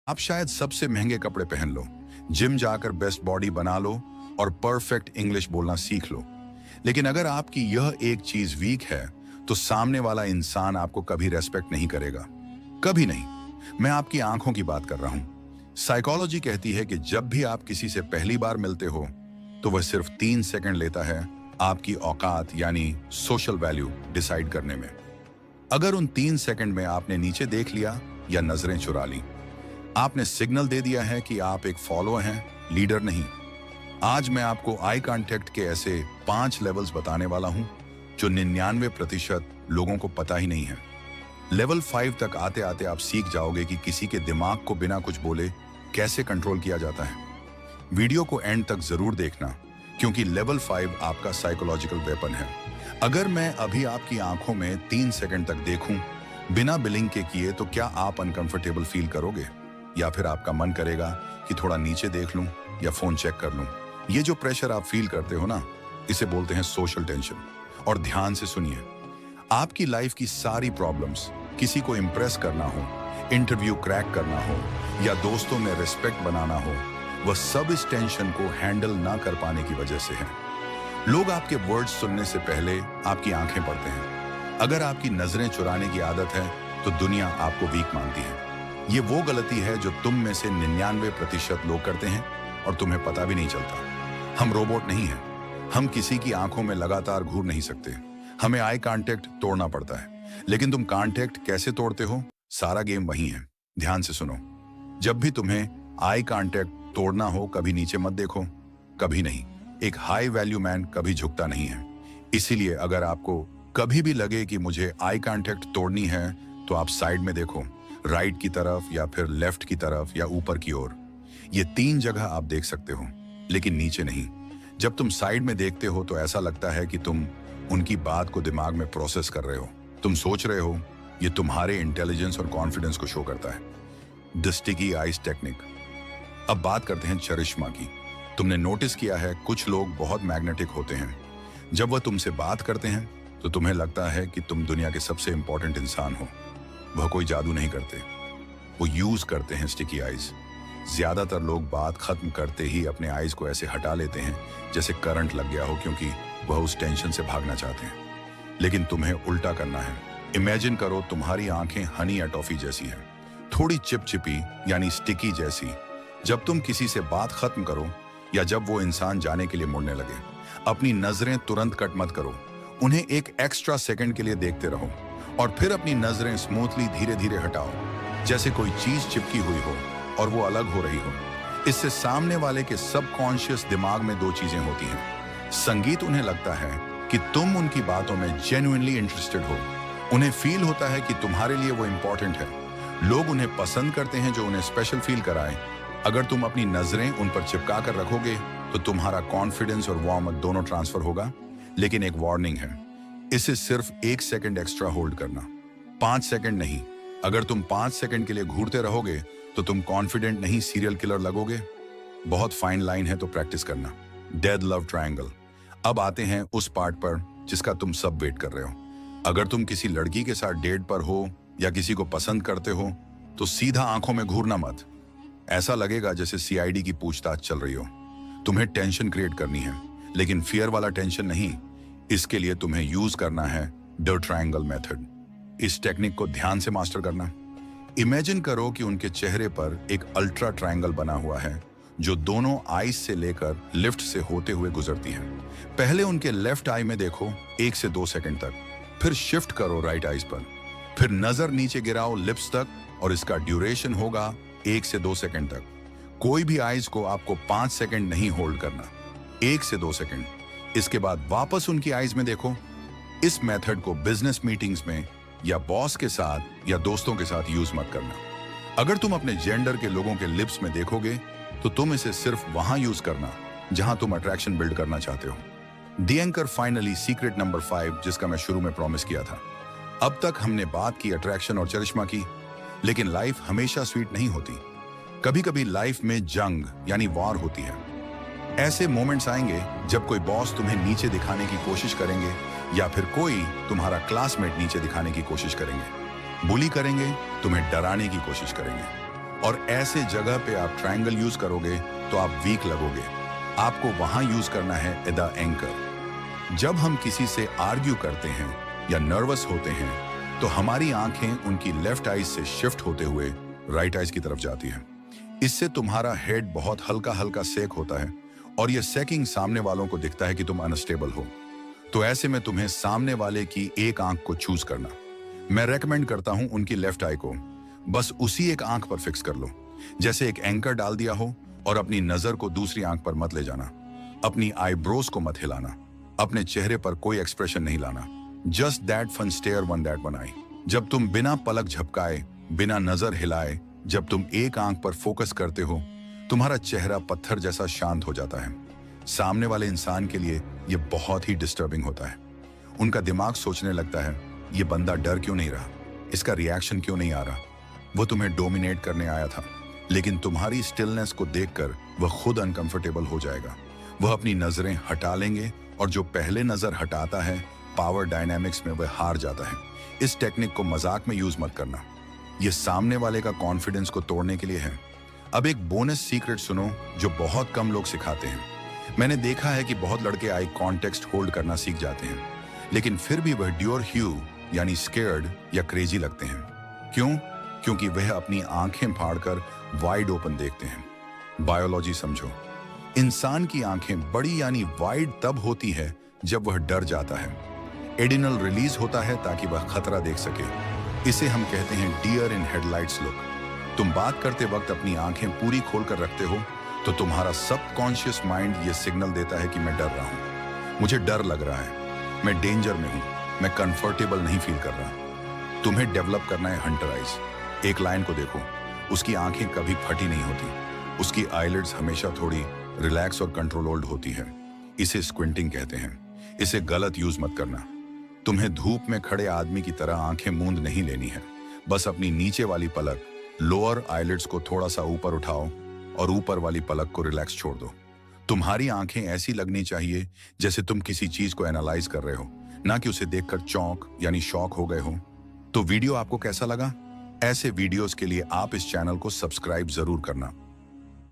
आप शायद सबसे महंगे कपड़े पहन लो, जिम जाकर बेस्ट बॉडी बना लो और परफेक्ट इंग्लिश बोलना सीख लो। लेकिन अगर आपकी यह एक चीज वीक है, तो सामने वाला इंसान आपको कभी रेस्पेक्ट नहीं करेगा, कभी नहीं। मैं आपकी आंखों की बात कर रहा हूं। साइकोलॉजी कहती है कि जब भी आप किसी से पहली बार मिलते हो, तो वह सिर्फ 3 सेकंड लेता है आपकी औकात यानी सोशल वैल्यू डिसाइड करने में। अगर उन 3 सेकंड में आपने नीचे देख लिया या नजरें चुरा ली, आपने सिग्नल दे दिया है कि आप एक फॉलोअर हैं, लीडर नहीं। आज मैं आपको आई कांटेक्ट के ऐसे 5 लेवल्स बताने वाला हूं जो 99% लोगों को पता ही नहीं है। लेवल 5 तक आते आते आप सीख जाओगे कि किसी के दिमाग को बिना कुछ बोले कैसे कंट्रोल किया जाता है। वीडियो को एंड तक जरूर देखना, क्योंकि लेवल 5 आपका साइकोलॉजिकल वेपन है। अगर मैं अभी आपकी आंखों में 3 सेकंड तक देखूं बिना बिलिंग के किए, तो क्या आप अनकंफर्टेबल फील करोगे, या फिर आपका मन करेगा कि थोड़ा नीचे देख लूं या फोन चेक कर लूं? ये जो प्रेशर आप फील करते हो ना, इसे बोलते हैं सोशल टेंशन। और ध्यान से सुनिए, आपकी लाइफ की सारी प्रॉब्लम्स, किसी को इंप्रेस करना हो, इंटरव्यू क्रैक करना हो या दोस्तों में रिस्पेक्ट बनाना हो, वह सब इस टेंशन को हैंडल ना कर पाने की वजह से है। लोग आपके वर्ड्स सुनने से पहले आपकी आंखें पढ़ते हैं। अगर आपकी नजरें चुराने की आदत है, तो दुनिया आपको वीक मानती है। ये वो गलती है जो तुम में से 99% लोग करते हैं और तुम्हें पता भी नहीं चलता। हम रोबोट नहीं हैं। हम किसी की आंखों में लगातार घूर नहीं सकते। हमें आई कांटेक्ट तोड़ना पड़ता है। लेकिन तुम कांटेक्ट कैसे तोड़ते हो, सारा गेम वही है। ध्यान से सुनो। जब भी तुम्हें आई कांटेक्ट तोड़ना हो, कभी नीचे मत देखो, कभी नहीं। एक हाई वैल्यू मैन कभी झुकता नहीं है। इसीलिए अगर आपको कभी भी लगे कि मुझे आई कांटेक्ट तोड़नी है, तो आप साइड में देखो, राइट की तरफ या फिर लेफ्ट की तरफ या ऊपर की ओर। ये 3 जगह आप देख सकते हो, लेकिन नीचे नहीं। जब तुम साइड में देखते हो तो ऐसा लगता है कि तुम उनकी बात को दिमाग में प्रोसेस कर रहे हो। तुम सोच रहे हो। ये तुम्हारे इंटेलिजेंस और कॉन्फिडेंस को शो करता है। The sticky eyes technique. अब बात करते हैं चरिश्मा की। तुमने नोटिस किया है, कुछ लोग बहुत मैग्नेटिक होते हैं। जब वह तुमसे बात करते हैं तो तुम्हें लगता है कि तुम दुनिया के सबसे इंपॉर्टेंट इंसान हो। वह कोई जादू नहीं करते, वो यूज करते हैं स्टिकी आइज। ज्यादातर लोग बात खत्म करते ही अपने आइज को ऐसे हटा लेते हैं जैसे करंट लग गया हो, क्योंकि वह उस टेंशन से भागना चाहते हैं। लेकिन तुम्हें उल्टा करना है। इमेजिन करो तुम्हारी आंखें हनी या टॉफी जैसी हैं, थोड़ी चिपचिपी यानी स्टिकी जैसी। जब तुम किसी से बात खत्म करो या जब वो इंसान जाने के लिए मुड़ने लगे, अपनी नजरें तुरंत कट मत करो। उन्हें एक एक्स्ट्रा सेकंड के लिए देखते रहो और फिर अपनी नजरें स्मूथली धीरे धीरे हटाओ, जैसे कोई चीज चिपकी हुई हो और वो अलग हो रही हो। इससे सामने वाले के सबकॉन्शियस दिमाग में 2 चीजें होती हैं। संगीत, उन्हें लगता है कि तुम उनकी बातों में जेन्युइनली इंटरेस्टेड हो। उन्हें फील होता है कि तुम्हारे लिए वो इंपॉर्टेंट है। लोग उन्हें पसंद करते हैं जो उन्हें स्पेशल फील कराए। अगर तुम अपनी नजरें उन पर चिपका कर रखोगे, तो तुम्हारा कॉन्फिडेंस और वार्मथ दोनों ट्रांसफर होगा। लेकिन एक वार्निंग है, इसे सिर्फ 1 सेकंड एक्स्ट्रा होल्ड करना, 5 सेकंड नहीं। अगर तुम 5 सेकंड के लिए घूरते रहोगे, तो तुम कॉन्फिडेंट नहीं, सीरियल किलर लगोगे। बहुत फाइन लाइन है, तो प्रैक्टिस करना। Dead love triangle. अब आते हैं उस पार्ट पर जिसका तुम सब वेट कर रहे हो। अगर तुम किसी लड़की के साथ डेट पर हो या किसी को पसंद करते हो, तो सीधा आंखों में घूरना मत। ऐसा लगेगा जैसे सीआईडी की पूछताछ चल रही हो। तुम्हें टेंशन क्रिएट करनी है, लेकिन फियर वाला टेंशन नहीं। इसके लिए तुम्हें यूज करना है द ट्रायंगल मेथड। इस टेक्निक को ध्यान से मास्टर करना। इमेजिन करो कि उनके चेहरे पर एक अल्ट्रा ट्रायंगल बना हुआ है, जो दोनों आईज से लेकर लिफ्ट से होते हुए गुजरती है। पहले उनके लेफ्ट आई में देखो 1 से 2 सेकंड तक, फिर शिफ्ट करो राइट आईज पर, फिर नजर नीचे गिराओ लिप्स तक, और इसका ड्यूरेशन होगा 1 से 2 सेकंड तक। कोई भी आईज को आपको 5 सेकंड नहीं होल्ड करना, 1 से 2 सेकंड। इसके बाद वापस उनकी आईज में देखो। इस मेथड को बिजनेस मीटिंग्स में या बॉस के साथ या दोस्तों के साथ यूज मत करना। अगर तुम अपने जेंडर के लोगों के लिप्स में देखोगे, तो तुम इसे सिर्फ वहां यूज करना जहां तुम अट्रैक्शन बिल्ड करना चाहते हो। दी एंकर फाइनली सीक्रेट नंबर 5, जिसका मैं शुरू में प्रॉमिस किया था। अब तक हमने बात की अट्रैक्शन और चरिश्मा की, लेकिन लाइफ हमेशा स्वीट नहीं होती। कभी कभी लाइफ में जंग यानी वॉर होती है। ऐसे मोमेंट्स आएंगे जब कोई बॉस तुम्हें नीचे दिखाने की कोशिश करेंगे, या फिर कोई तुम्हारा क्लासमेट नीचे दिखाने की कोशिश करेंगे, बुली करेंगे, तुम्हें डराने की कोशिश करेंगे। और ऐसे जगह पे आप ट्रायंगल यूज करोगे तो आप वीक लगोगे। आपको वहां यूज करना है द एंकर। जब हम किसी से आर्ग्यू करते हैं या नर्वस होते हैं तो हमारी आंखें उनकी लेफ्ट आइज से शिफ्ट होते हुए राइट आइज की तरफ जाती है। इससे तुम्हारा हेड बहुत हल्का हल्का सेक होता है और यह सेकिंग सामने वालों को दिखता है कि तुम अनस्टेबल हो। तो ऐसे में तुम्हें सामने वाले की एक आंख को चूज करना। मैं रेकमेंड करता हूं उनकी लेफ्ट आई को बस उसी एक आंख पर फिक्स कर लो, जैसे एक एंकर डाल दिया हो, और अपनी नजर को दूसरी आंख पर मत ले जाना। अपनी आईब्रोज को मत हिलाना। अपने चेहरे पर कोई एक्सप्रेशन नहीं लाना। Just that fun stare one that one I. जब तुम बिना पलक झपकाए, बिना नजर हिलाए, जब तुम एक आंख पर फोकस करते हो, तुम्हारा चेहरा पत्थर जैसा शांत हो जाता है। सामने वाले इंसान के लिए यह बहुत ही डिस्टर्बिंग होता है। उनका दिमाग सोचने लगता है, ये बंदा डर क्यों नहीं रहा, इसका रिएक्शन क्यों नहीं आ रहा। वो तुम्हें डोमिनेट करने आया था, लेकिन तुम्हारी स्टिलनेस को देखकर वह खुद अनकंफर्टेबल हो जाएगा। वह अपनी नजरें हटा लेंगे और जो पहले नजर हटाता है, पावर डायनामिक्स में वह हार जाता है। इस टेक्निक को मजाक में यूज मत करना। यह सामने वाले का कॉन्फिडेंस को तोड़ने के लिए है। अब एक बोनस सीक्रेट सुनो जो बहुत कम लोग सिखाते हैं। मैंने देखा है कि बहुत लड़के आई कॉन्टेक्स्ट होल्ड करना सीख जाते हैं, लेकिन फिर भी वह ड्योर ह्यू यानी स्केयर्ड या क्रेजी लगते हैं। क्यों? क्योंकि वह अपनी आंखें फाड़कर वाइड ओपन देखते हैं। बायोलॉजी समझो। इंसान की आंखें बड़ी यानी वाइड तब होती है जब वह डर जाता है। एड्रेनल रिलीज होता है ताकि वह खतरा देख सके। इसे हम कहते हैं डियर इन हेडलाइट्स लुक। तुम बात करते वक्त अपनी आंखें पूरी खोलकर रखते हो तो तुम्हारा सबकॉन्शियस माइंड यह सिग्नल देता है कि मैं डर रहा हूं, मुझे डर लग रहा है, मैं डेंजर में हूं, मैं कंफर्टेबल नहीं फील कर रहा। तुम्हें डेवलप करना है हंटर आइज। एक लायन को देखो, उसकी आंखें कभी फटी नहीं होती, उसकी आईलिड्स हमेशा थोड़ी रिलैक्स और कंट्रोल्ड होती है। इसे स्क्विंटिंग कहते हैं। इसे गलत यूज मत करना। तुम्हें धूप में खड़े आदमी की तरह आंखें मूंद नहीं लेनी है। बस अपनी नीचे वाली पलक, लोअर आईलिड्स को थोड़ा सा ऊपर उठाओ और ऊपर वाली पलक को रिलैक्स छोड़ दो। तुम्हारी आंखें ऐसी लगनी चाहिए जैसे तुम किसी चीज को एनालाइज कर रहे हो, ना कि उसे देखकर चौंक यानी शॉक हो गए हो। तो वीडियो आपको कैसा लगा? ऐसे वीडियोस के लिए आप इस चैनल को सब्सक्राइब जरूर करना।